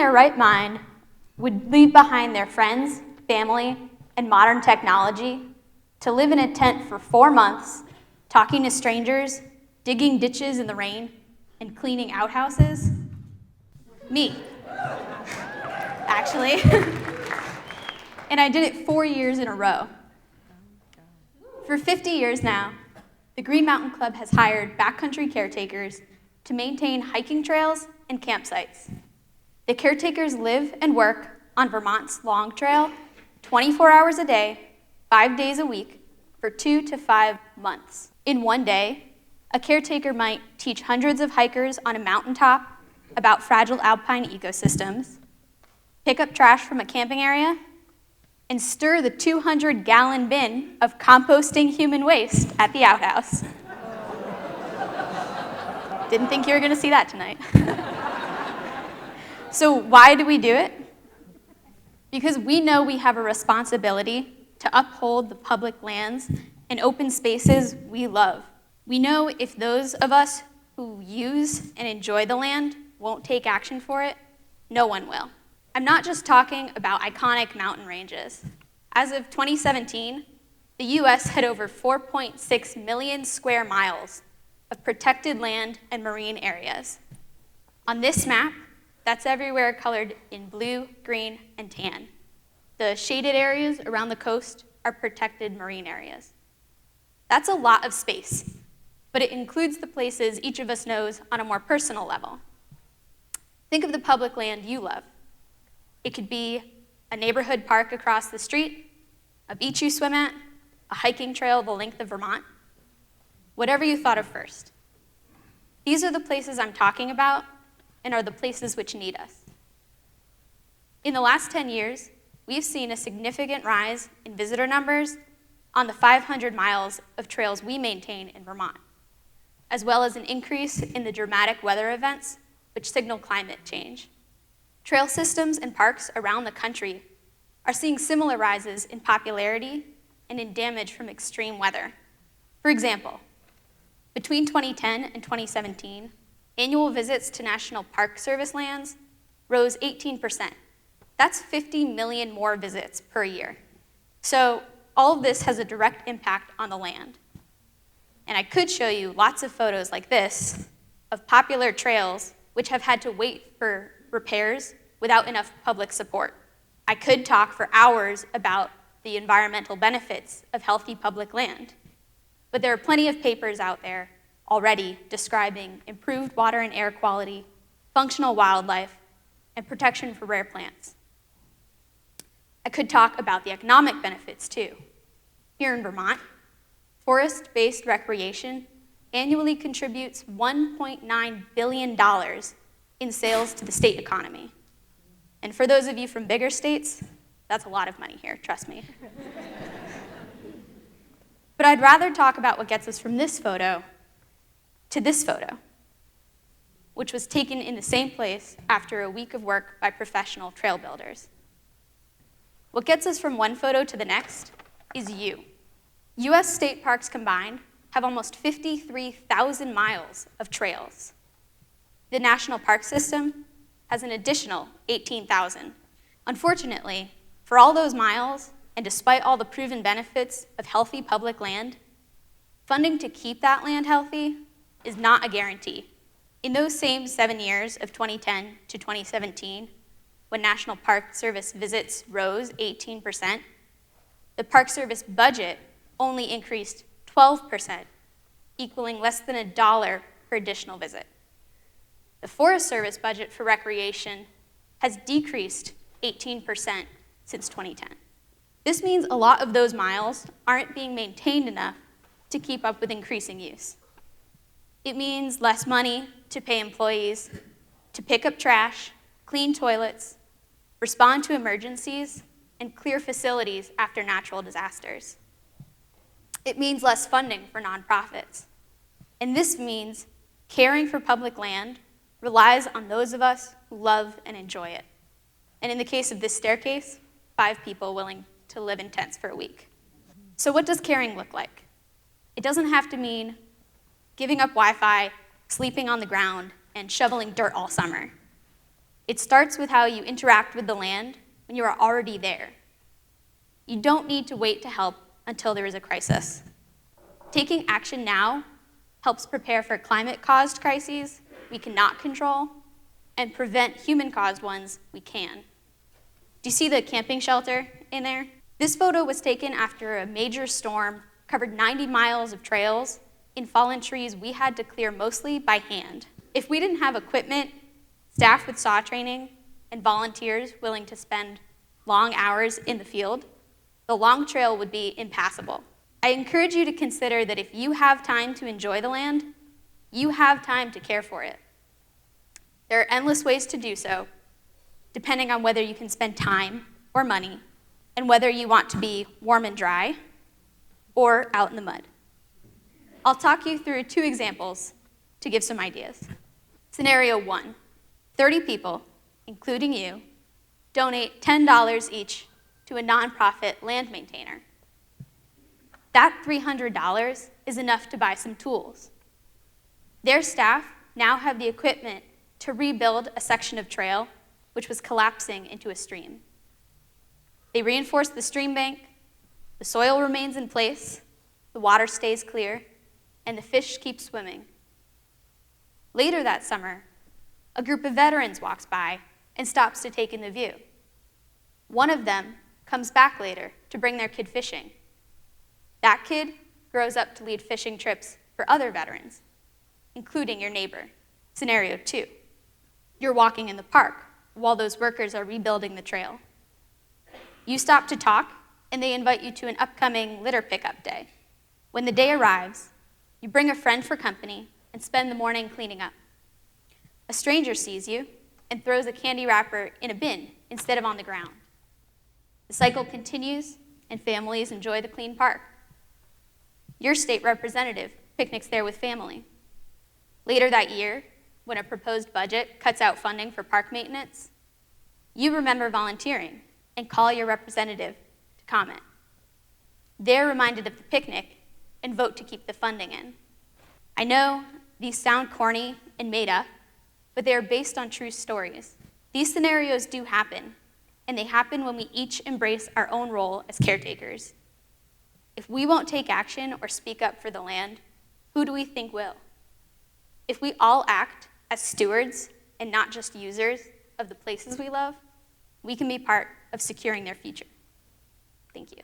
their right mind would leave behind their friends, family, and modern technology to live in a tent for 4 months, talking to strangers, digging ditches in the rain, and cleaning outhouses? Me, actually. And I did it 4 years in a row. For 50 years now, the Green Mountain Club has hired backcountry caretakers to maintain hiking trails and campsites. The caretakers live and work on Vermont's Long Trail 24 hours a day, 5 days a week, for 2 to 5 months. In one day, a caretaker might teach hundreds of hikers on a mountaintop about fragile alpine ecosystems, pick up trash from a camping area, and stir the 200-gallon bin of composting human waste at the outhouse. Didn't think you were going to see that tonight. So why do we do it? Because we know we have a responsibility to uphold the public lands and open spaces we love. We know if those of us who use and enjoy the land won't take action for it, no one will. I'm not just talking about iconic mountain ranges. As of 2017, the US had over 4.6 million square miles of protected land and marine areas. On this map, that's everywhere colored in blue, green, and tan. The shaded areas around the coast are protected marine areas. That's a lot of space, but it includes the places each of us knows on a more personal level. Think of the public land you love. It could be a neighborhood park across the street, a beach you swim at, a hiking trail the length of Vermont. Whatever you thought of first. These are the places I'm talking about and are the places which need us. In the last 10 years, we've seen a significant rise in visitor numbers on the 500 miles of trails we maintain in Vermont, as well as an increase in the dramatic weather events which signal climate change. Trail systems and parks around the country are seeing similar rises in popularity and in damage from extreme weather. For example, between 2010 and 2017, annual visits to National Park Service lands rose 18%. That's 50 million more visits per year. So all of this has a direct impact on the land. And I could show you lots of photos like this of popular trails which have had to wait for repairs without enough public support. I could talk for hours about the environmental benefits of healthy public land, but there are plenty of papers out there already describing improved water and air quality, functional wildlife, and protection for rare plants. I could talk about the economic benefits too. Here in Vermont, forest-based recreation annually contributes $1.9 billion in sales to the state economy. And for those of you from bigger states, that's a lot of money here, trust me. But I'd rather talk about what gets us from this photo to this photo, which was taken in the same place after a week of work by professional trail builders. What gets us from one photo to the next is you. US state parks combined have almost 53,000 miles of trails. The National Park System has an additional 18,000. Unfortunately, for all those miles, and despite all the proven benefits of healthy public land, funding to keep that land healthy is not a guarantee. In those same 7 years of 2010 to 2017, when National Park Service visits rose 18%, the Park Service budget only increased 12%, equaling less than $1 per additional visit. The Forest Service budget for recreation has decreased 18% since 2010. This means a lot of those miles aren't being maintained enough to keep up with increasing use. It means less money to pay employees to pick up trash, clean toilets, respond to emergencies, and clear facilities after natural disasters. It means less funding for nonprofits. And this means caring for public land relies on those of us who love and enjoy it. And in the case of this staircase, 5 people willing to live in tents for a week. So what does caring look like? It doesn't have to mean giving up Wi-Fi, sleeping on the ground, and shoveling dirt all summer. It starts with how you interact with the land when you are already there. You don't need to wait to help until there is a crisis. Taking action now helps prepare for climate-caused crises we cannot control and prevent human-caused ones we can. Do you see the camping shelter in there? This photo was taken after a major storm covered 90 miles of trails in fallen trees we had to clear mostly by hand. If we didn't have equipment, staff with saw training, and volunteers willing to spend long hours in the field, the long trail would be impassable. I encourage you to consider that if you have time to enjoy the land, you have time to care for it. There are endless ways to do so, depending on whether you can spend time or money, and whether you want to be warm and dry or out in the mud. I'll talk you through 2 examples to give some ideas. Scenario 1, 30 people, including you, donate $10 each to a nonprofit land maintainer. That $300 is enough to buy some tools. Their staff now have the equipment to rebuild a section of trail which was collapsing into a stream. They reinforce the stream bank, the soil remains in place, the water stays clear, and the fish keep swimming. Later that summer, a group of veterans walks by and stops to take in the view. One of them comes back later to bring their kid fishing. That kid grows up to lead fishing trips for other veterans, including your neighbor. Scenario 2, you're walking in the park while those workers are rebuilding the trail. You stop to talk, and they invite you to an upcoming litter pickup day. When the day arrives, you bring a friend for company and spend the morning cleaning up. A stranger sees you and throws a candy wrapper in a bin instead of on the ground. The cycle continues, and families enjoy the clean park. Your state representative picnics there with family. Later that year, when a proposed budget cuts out funding for park maintenance, you remember volunteering and call your representative to comment. They're reminded of the picnic and vote to keep the funding in. I know these sound corny and made up, but they are based on true stories. These scenarios do happen, and they happen when we each embrace our own role as caretakers. If we won't take action or speak up for the land, who do we think will? If we all act as stewards and not just users of the places we love, we can be part of securing their future. Thank you.